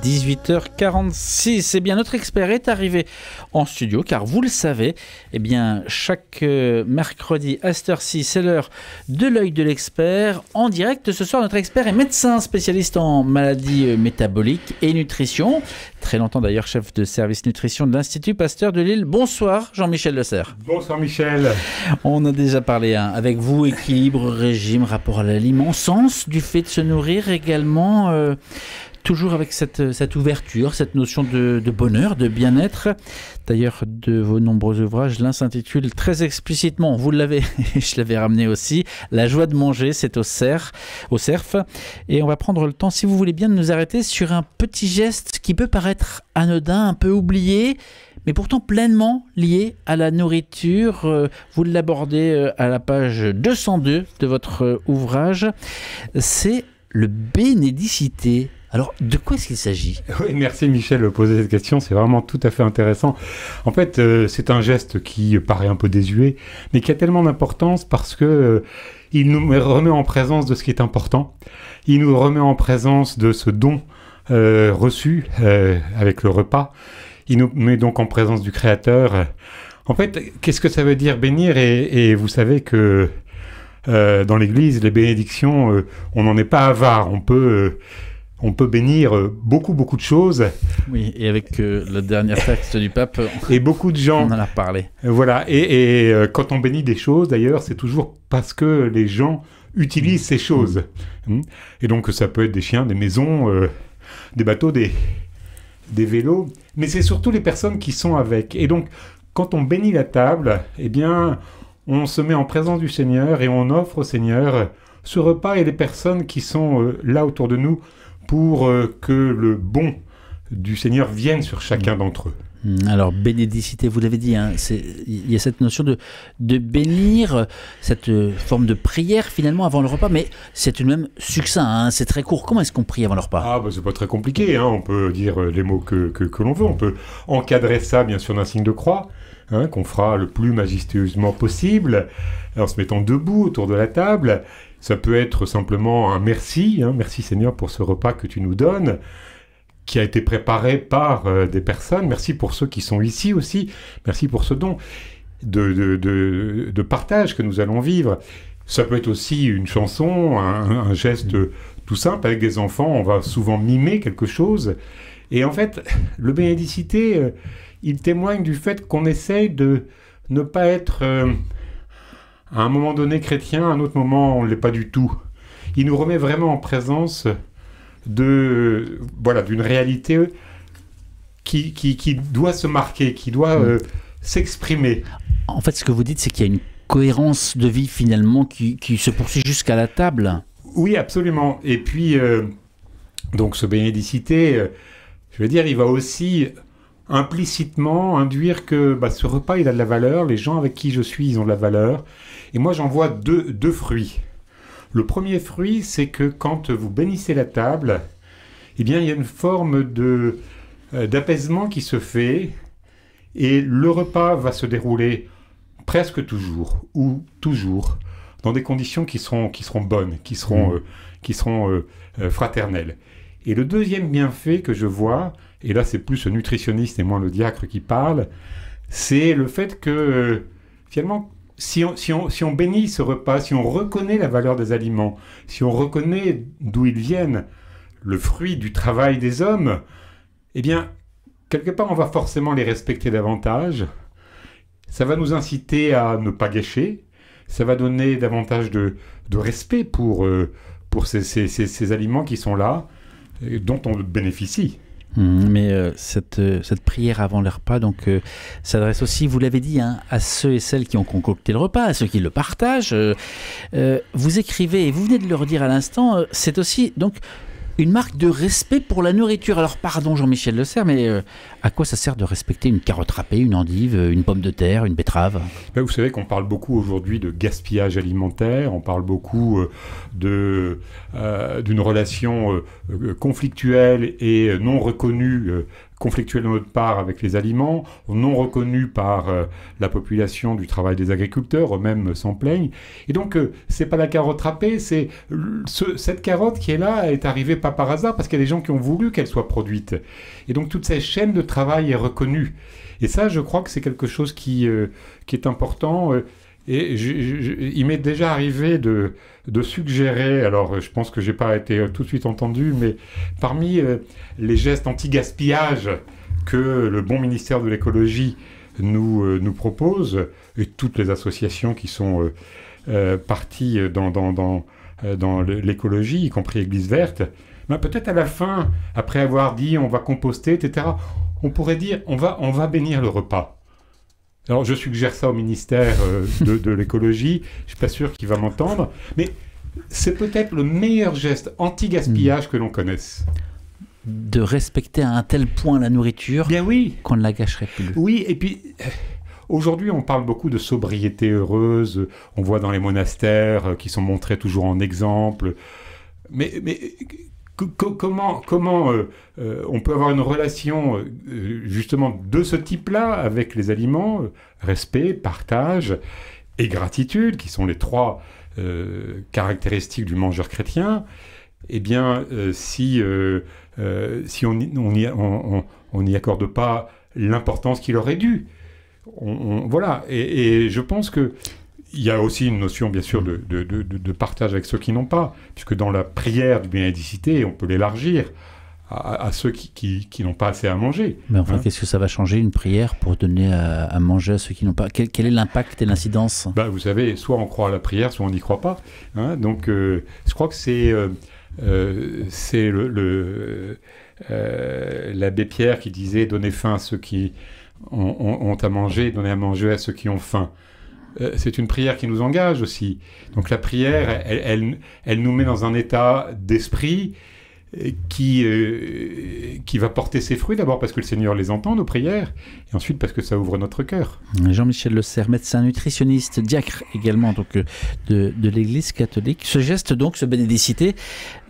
18h46. Eh bien, notre expert est arrivé en studio, car vous le savez, eh bien, chaque mercredi à cette heure-ci, c'est l'heure de l'œil de l'expert. En direct, ce soir, notre expert est médecin spécialiste en maladies métaboliques et nutrition. Très longtemps d'ailleurs, chef de service nutrition de l'Institut Pasteur de Lille. Bonsoir, Jean-Michel Lecerf. Bonsoir, Michel. On a déjà parlé avec vous, équilibre, régime, rapport à l'aliment, sens du fait de se nourrir également. Toujours avec cette ouverture, cette notion de bonheur, de bien-être. D'ailleurs, de vos nombreux ouvrages, l'un s'intitule très explicitement, vous l'avez, je l'avais ramené aussi, La joie de manger, c'est au cerf. Et on va prendre le temps, si vous voulez bien, de nous arrêter sur un petit geste qui peut paraître anodin, un peu oublié, mais pourtant pleinement lié à la nourriture. Vous l'abordez à la page 202 de votre ouvrage. C'est le bénédicité. Alors, de quoi est-ce qu'il s'agit ? Oui, merci Michel de poser cette question, c'est vraiment tout à fait intéressant. En fait, c'est un geste qui paraît un peu désuet, mais qui a tellement d'importance parce que il nous remet en présence de ce qui est important. Il nous remet en présence de ce don reçu avec le repas. Il nous met donc en présence du Créateur. En fait, qu'est-ce que ça veut dire bénir ? Et vous savez que dans l'Église, les bénédictions, on n'en est pas avare. On peut bénir beaucoup de choses. Oui, et avec le dernier texte du pape, et beaucoup de gens, on en a parlé. Voilà, et quand on bénit des choses, d'ailleurs, c'est toujours parce que les gens utilisent ces choses. Et donc, ça peut être des chiens, des maisons, des bateaux, des vélos, mais c'est surtout les personnes qui sont avec. Et donc, quand on bénit la table, eh bien, on se met en présence du Seigneur et on offre au Seigneur ce repas et les personnes qui sont là autour de nous, pour que le bon du Seigneur vienne sur chacun d'entre eux. Alors, bénédicité, vous l'avez dit, hein, il y a cette notion de bénir, cette forme de prière finalement avant le repas, mais c'est tout de même succinct, hein, c'est très court. Comment est-ce qu'on prie avant le repas ? Ah, c'est pas très compliqué, hein, on peut dire les mots que l'on veut, on peut encadrer ça bien sûr d'un signe de croix, hein, qu'on fera le plus majestueusement possible, en se mettant debout autour de la table. Ça peut être simplement un merci, hein, merci Seigneur pour ce repas que tu nous donnes, qui a été préparé par des personnes. Merci pour ceux qui sont ici aussi. Merci pour ce don de partage que nous allons vivre. Ça peut être aussi une chanson, un geste tout simple. Avec des enfants, on va souvent mimer quelque chose. Et en fait, le bénédicité, il témoigne du fait qu'on essaye de ne pas être... à un moment donné chrétien, à un autre moment on ne l'est pas du tout. Il nous remet vraiment en présence d'une réalité qui doit se marquer, qui doit s'exprimer. En fait, ce que vous dites, c'est qu'il y a une cohérence de vie finalement qui se poursuit jusqu'à la table. Oui, absolument. Et puis, donc ce bénédicité, je veux dire, il va aussi implicitement induire que ce repas, il a de la valeur, les gens avec qui je suis, ils ont de la valeur. Et moi, j'en vois deux fruits. Le premier fruit, c'est que quand vous bénissez la table, eh bien, il y a une forme d'apaisement qui se fait, et le repas va se dérouler presque toujours, ou toujours, dans des conditions qui seront bonnes, qui seront fraternelles. Et le deuxième bienfait que je vois, et là c'est plus le nutritionniste et moins le diacre qui parle, c'est le fait que finalement, si on bénit ce repas, si on reconnaît la valeur des aliments, si on reconnaît d'où ils viennent, le fruit du travail des hommes, eh bien, quelque part, on va forcément les respecter davantage. Ça va nous inciter à ne pas gâcher. Ça va donner davantage de respect pour ces aliments qui sont là, dont on bénéficie. Mais cette prière avant le repas s'adresse aussi, vous l'avez dit, hein, à ceux et celles qui ont concocté le repas, à ceux qui le partagent. Vous écrivez, et vous venez de le redire à l'instant, c'est aussi donc une marque de respect pour la nourriture. Alors pardon Jean-Michel Lecerf, mais à quoi ça sert de respecter une carotte râpée, une endive, une pomme de terre, une betterave ? Vous savez qu'on parle beaucoup aujourd'hui de gaspillage alimentaire, on parle beaucoup d'une relation conflictuelle et non reconnue conflictuel de notre part avec les aliments, non reconnus par la population du travail des agriculteurs, eux-mêmes s'en plaignent. Et donc, c'est pas la carotte râpée, c'est cette carotte qui est là est arrivée pas par hasard, parce qu'il y a des gens qui ont voulu qu'elle soit produite. Et donc, toute cette chaîne de travail est reconnue. Et ça, je crois que c'est quelque chose qui est important. Et il m'est déjà arrivé de suggérer, alors je pense que j'ai pas été tout de suite entendu, mais parmi les gestes anti-gaspillage que le bon ministère de l'écologie nous propose, et toutes les associations qui sont parties dans l'écologie, y compris Église Verte, ben peut-être à la fin, après avoir dit on va composter, etc., on pourrait dire on va bénir le repas. Alors, je suggère ça au ministère de l'écologie. Je ne suis pas sûr qu'il va m'entendre. Mais c'est peut-être le meilleur geste anti-gaspillage que l'on connaisse. De respecter à un tel point la nourriture Bien oui. Qu'on ne la gâcherait plus. Oui, et puis, aujourd'hui, on parle beaucoup de sobriété heureuse. On voit dans les monastères qui sont montrés toujours en exemple. Mais comment on peut avoir une relation justement de ce type-là avec les aliments, respect, partage et gratitude, qui sont les trois caractéristiques du mangeur chrétien. Eh bien, si on n'y accorde pas l'importance qu'il aurait dû, voilà. Et je pense que il y a aussi une notion, bien sûr, de partage avec ceux qui n'ont pas, puisque dans la prière du bénédicité, on peut l'élargir à ceux qui n'ont pas assez à manger. Mais enfin, qu'est-ce que ça va changer, une prière, pour donner à manger à ceux qui n'ont pas? Quel est l'impact et l'incidence? Vous savez, soit on croit à la prière, soit on n'y croit pas. Donc, je crois que c'est l'abbé Pierre qui disait « Donnez faim à ceux qui ont à manger, donnez à manger à ceux qui ont faim ». C'est une prière qui nous engage aussi. Donc la prière, elle nous met dans un état d'esprit qui va porter ses fruits, d'abord parce que le Seigneur les entend, nos prières, et ensuite parce que ça ouvre notre cœur. Jean-Michel Le Serre, médecin nutritionniste, diacre également donc, de l'Église catholique. Ce geste, donc, ce bénédicité,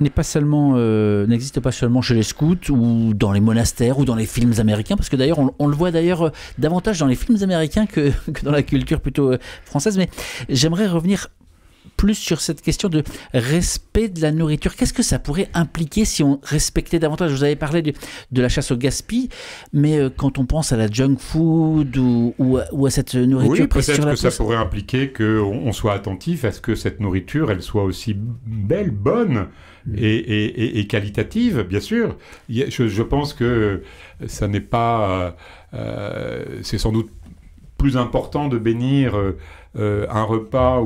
n'existe pas seulement chez les scouts ou dans les monastères ou dans les films américains, parce que d'ailleurs, on le voit d'ailleurs davantage dans les films américains que dans la culture plutôt française. Mais j'aimerais revenir plus sur cette question de respect de la nourriture. Qu'est-ce que ça pourrait impliquer si on respectait davantage? Vous avez parlé de la chasse au gaspillage, mais quand on pense à la junk food ou à cette nourriture prise sur la pousse... Oui, peut-être que ça pourrait impliquer qu'on soit attentif à ce que cette nourriture, elle soit aussi belle, bonne et qualitative, bien sûr. Je pense que ça n'est pas... c'est sans doute plus important de bénir un repas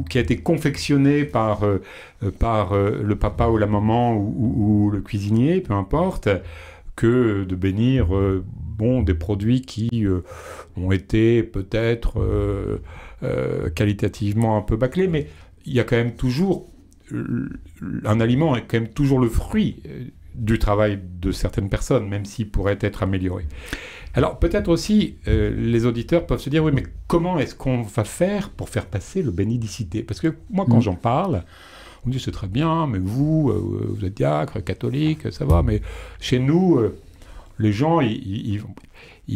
qui a été confectionné par le papa ou la maman ou le cuisinier, peu importe, que de bénir des produits qui ont été peut-être qualitativement un peu bâclés, mais il y a quand même toujours... Un aliment est quand même toujours le fruit du travail de certaines personnes, même s'il pourrait être amélioré. Alors peut-être aussi, les auditeurs peuvent se dire, oui, mais comment est-ce qu'on va faire pour faire passer le bénédicité? Parce que moi, quand j'en parle, on me dit, c'est très bien, mais vous êtes diacre, catholique, ça va, mais chez nous, les gens, ils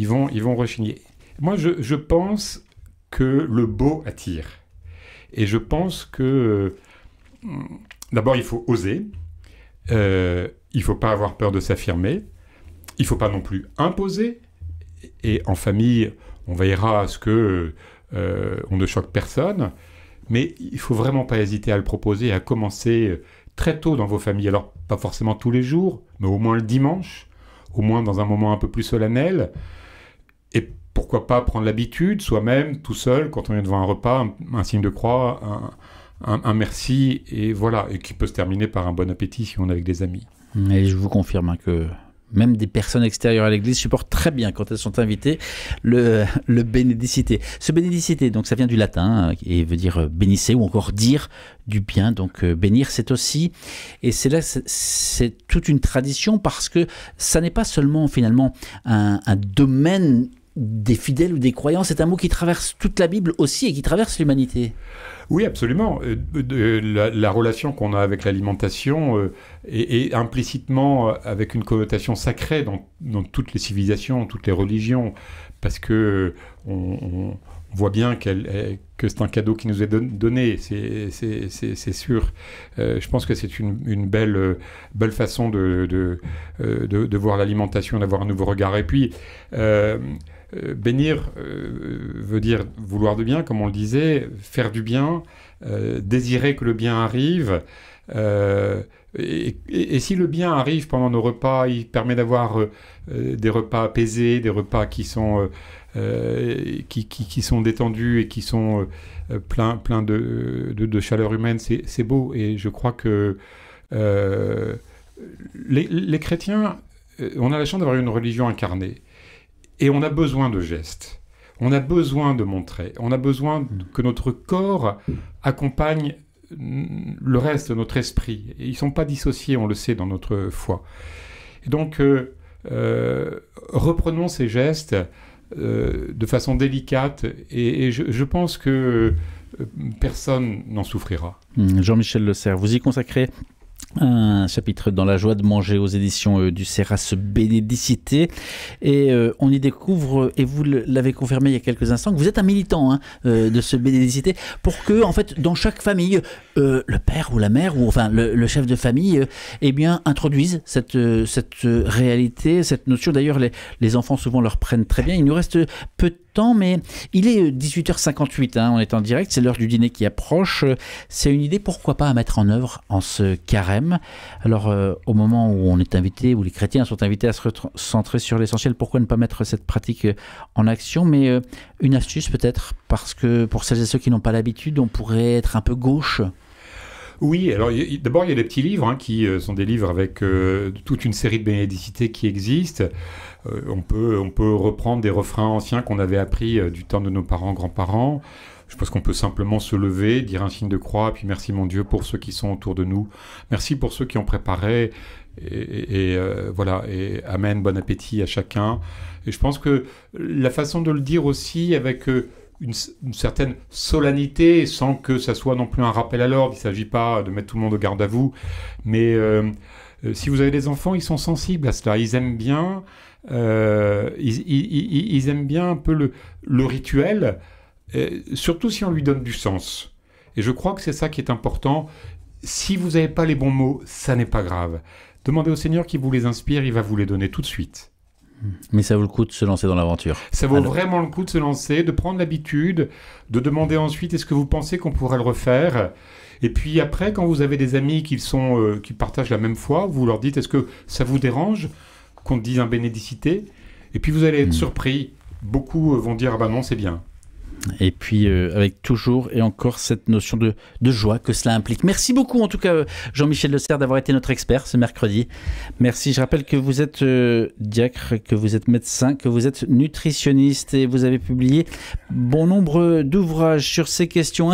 vont rechigner. Moi, je pense que le beau attire. Et je pense que, d'abord, il faut oser, il ne faut pas avoir peur de s'affirmer, il ne faut pas non plus imposer. Et en famille, on veillera à ce que on ne choque personne, mais il ne faut vraiment pas hésiter à le proposer, à commencer très tôt dans vos familles. Alors, pas forcément tous les jours, mais au moins le dimanche, au moins dans un moment un peu plus solennel. Et pourquoi pas prendre l'habitude, soi-même, tout seul, quand on est devant un repas, un signe de croix, un merci, et voilà, et qui peut se terminer par un bon appétit si on est avec des amis. Et je vous confirme que même des personnes extérieures à l'église supportent très bien, quand elles sont invitées, le bénédicité. Ce bénédicité, donc ça vient du latin et veut dire bénissez ou encore dire du bien. Donc bénir, c'est aussi, et c'est là, c'est toute une tradition, parce que ça n'est pas seulement finalement un domaine des fidèles ou des croyants. C'est un mot qui traverse toute la Bible aussi et qui traverse l'humanité. Oui, absolument. La relation qu'on a avec l'alimentation est implicitement avec une connotation sacrée dans toutes les civilisations, toutes les religions, parce que on voit bien que c'est un cadeau qui nous est donné, c'est sûr. Je pense que c'est une belle façon de voir l'alimentation, d'avoir un nouveau regard. Et puis, bénir veut dire vouloir du bien, comme on le disait, faire du bien, désirer que le bien arrive. Et si le bien arrive pendant nos repas, il permet d'avoir des repas apaisés, des repas qui sont détendus et qui sont plein de chaleur humaine, c'est beau. Et je crois que les chrétiens, on a la chance d'avoir une religion incarnée. Et on a besoin de gestes, on a besoin de montrer, on a besoin que notre corps accompagne le reste de notre esprit. Et ils ne sont pas dissociés, on le sait, dans notre foi. Et donc, reprenons ces gestes de façon délicate et je pense que personne n'en souffrira. Jean-Michel Le Serre, vous y consacrez un chapitre dans la joie de manger aux éditions du Serras Bénédicité et on y découvre, et vous l'avez confirmé il y a quelques instants, que vous êtes un militant de ce Bénédicité pour que, en fait, dans chaque famille, le père ou la mère ou enfin le chef de famille eh bien, introduise cette réalité, cette notion. D'ailleurs, les enfants souvent leur prennent très bien. Il nous reste peu de temps, mais il est 18h58, on est en direct, c'est l'heure du dîner qui approche. C'est une idée, pourquoi pas, à mettre en œuvre en ce carême. Alors, au moment où on est invité, où les chrétiens sont invités à se recentrer sur l'essentiel, pourquoi ne pas mettre cette pratique en action? Mais une astuce peut-être, parce que pour celles et ceux qui n'ont pas l'habitude, on pourrait être un peu gauche. Oui, alors d'abord il y a des petits livres qui sont des livres avec toute une série de bénédicités qui existent. On peut reprendre des refrains anciens qu'on avait appris du temps de nos parents, grands-parents. Je pense qu'on peut simplement se lever, dire un signe de croix, puis merci mon Dieu pour ceux qui sont autour de nous. Merci pour ceux qui ont préparé. Et voilà, et amen, bon appétit à chacun. Et je pense que la façon de le dire aussi avec une certaine solennité, sans que ça soit non plus un rappel à l'ordre. Il ne s'agit pas de mettre tout le monde au garde à vous, mais si vous avez des enfants, ils sont sensibles à cela. Ils aiment bien, ils aiment bien un peu le rituel, surtout si on lui donne du sens. Et je crois que c'est ça qui est important. Si vous n'avez pas les bons mots, ça n'est pas grave. Demandez au Seigneur qui vous les inspire, il va vous les donner tout de suite. Mais ça vaut le coup de se lancer dans l'aventure. Ça vaut vraiment le coup de se lancer, de prendre l'habitude, de demander ensuite est-ce que vous pensez qu'on pourrait le refaire. Et puis après, quand vous avez des amis qui partagent la même foi, vous leur dites est-ce que ça vous dérange qu'on te dise un bénédicité? Et puis vous allez être surpris. Beaucoup vont dire ah ben non, c'est bien. Et puis avec toujours et encore cette notion de joie que cela implique. Merci beaucoup en tout cas Jean-Michel Le Serre d'avoir été notre expert ce mercredi. Merci, je rappelle que vous êtes diacre, que vous êtes médecin, que vous êtes nutritionniste et vous avez publié bon nombre d'ouvrages sur ces questions.